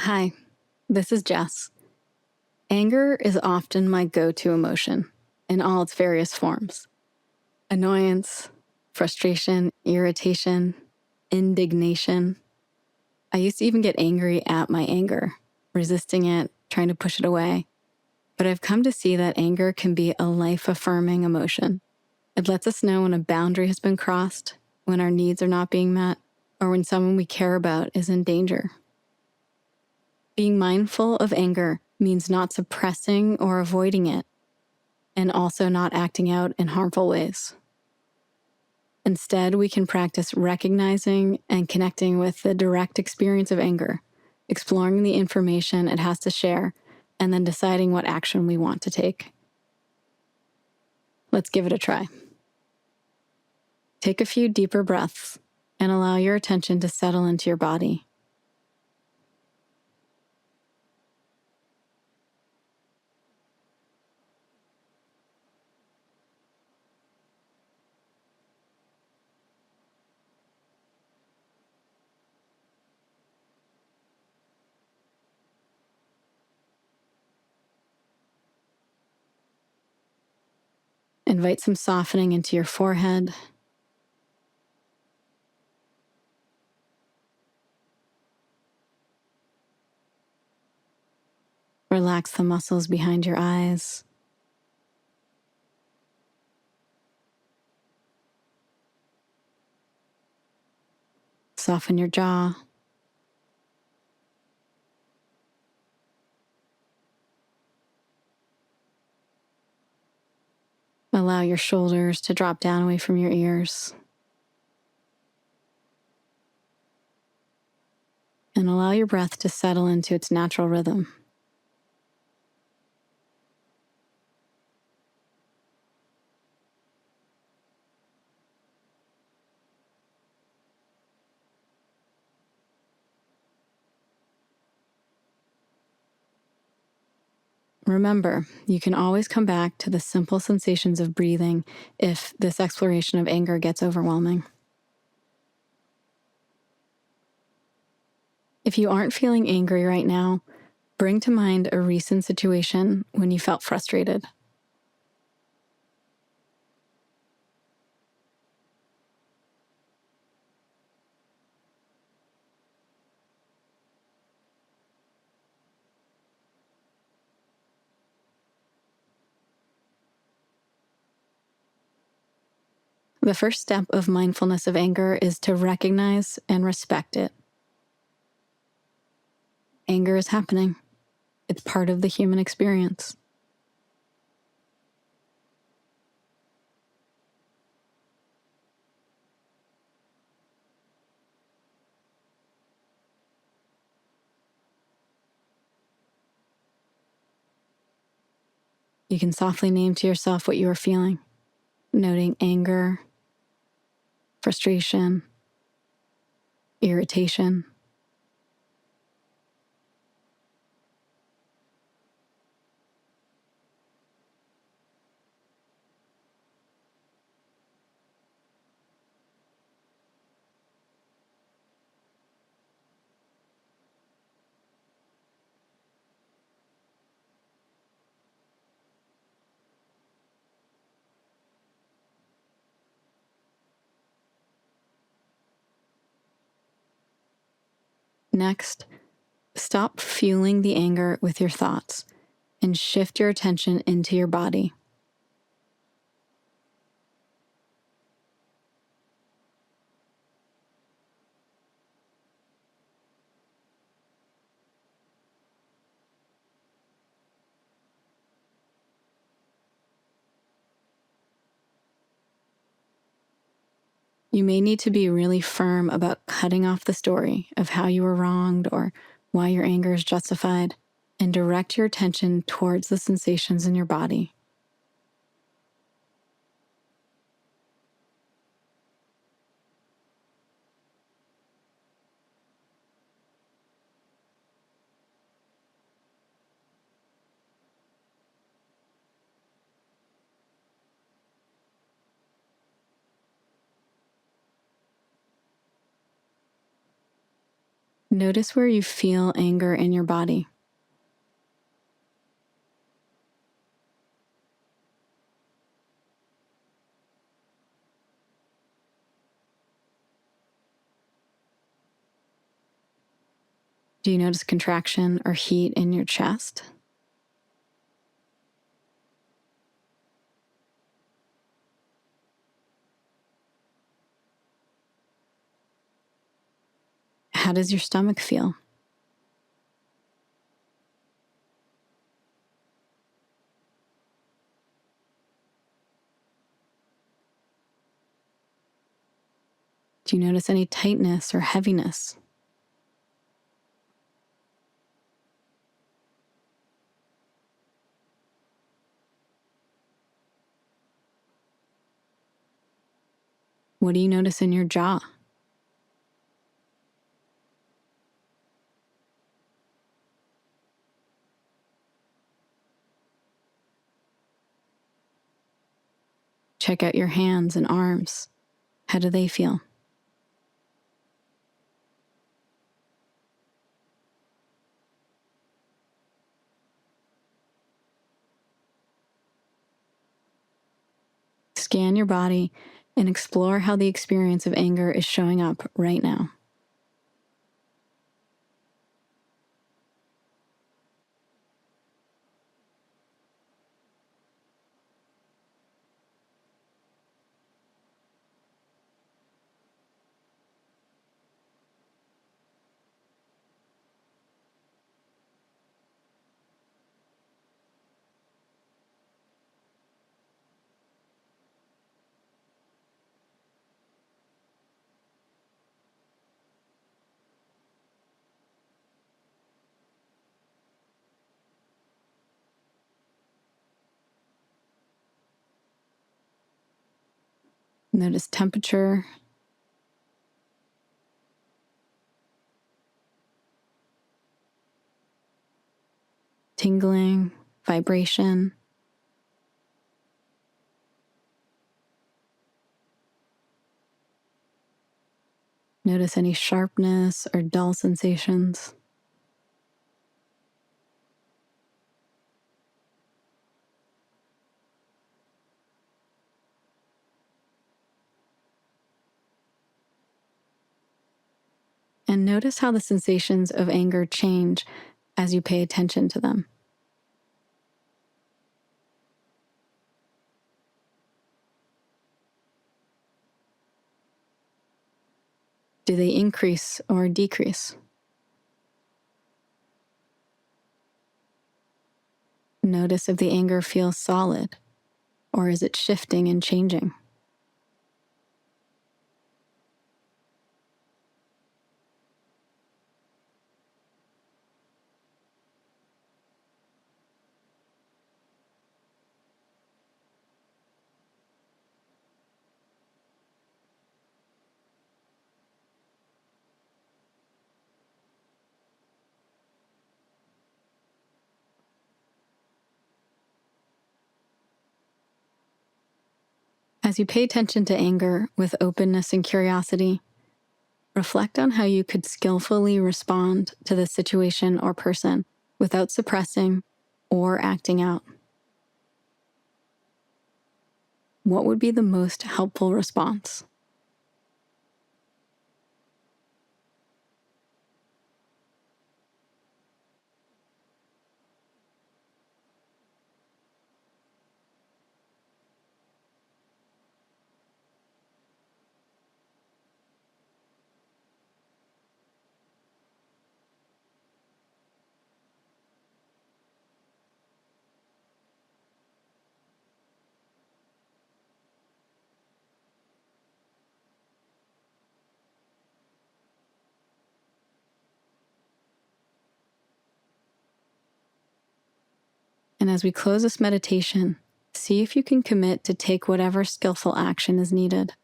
Hi, this is Jess. Anger is often my go-to emotion in all its various forms. Annoyance, frustration, irritation, indignation. I used to even get angry at my anger, resisting it, trying to push it away. But I've come to see that anger can be a life-affirming emotion. It lets us know when a boundary has been crossed, when our needs are not being met, or when someone we care about is in danger. Being mindful of anger means not suppressing or avoiding it, and also not acting out in harmful ways. Instead, we can practice recognizing and connecting with the direct experience of anger, exploring the information it has to share, and then deciding what action we want to take. Let's give it a try. Take a few deeper breaths and allow your attention to settle into your body. Invite some softening into your forehead. Relax the muscles behind your eyes. Soften your jaw. Allow your shoulders to drop down away from your ears. And allow your breath to settle into its natural rhythm. Remember, you can always come back to the simple sensations of breathing if this exploration of anger gets overwhelming. If you aren't feeling angry right now, bring to mind a recent situation when you felt frustrated. The first step of mindfulness of anger is to recognize and respect it. Anger is happening. It's part of the human experience. You can softly name to yourself what you are feeling, noting anger, frustration, irritation. Next, stop fueling the anger with your thoughts and shift your attention into your body. You may need to be really firm about cutting off the story of how you were wronged or why your anger is justified, and direct your attention towards the sensations in your body. Notice where you feel anger in your body. Do you notice contraction or heat in your chest? How does your stomach feel? Do you notice any tightness or heaviness? What do you notice in your jaw? Check out your hands and arms. How do they feel? Scan your body and explore how the experience of anger is showing up right now. Notice temperature, tingling, vibration. Notice any sharpness or dull sensations. And notice how the sensations of anger change as you pay attention to them. Do they increase or decrease? Notice if the anger feels solid, or is it shifting and changing? As you pay attention to anger with openness and curiosity, reflect on how you could skillfully respond to the situation or person without suppressing or acting out. What would be the most helpful response? And as we close this meditation, see if you can commit to take whatever skillful action is needed.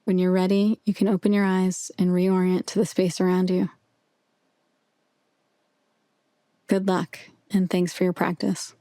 When you're ready, you can open your eyes and reorient to the space around you. Good luck, and thanks for your practice.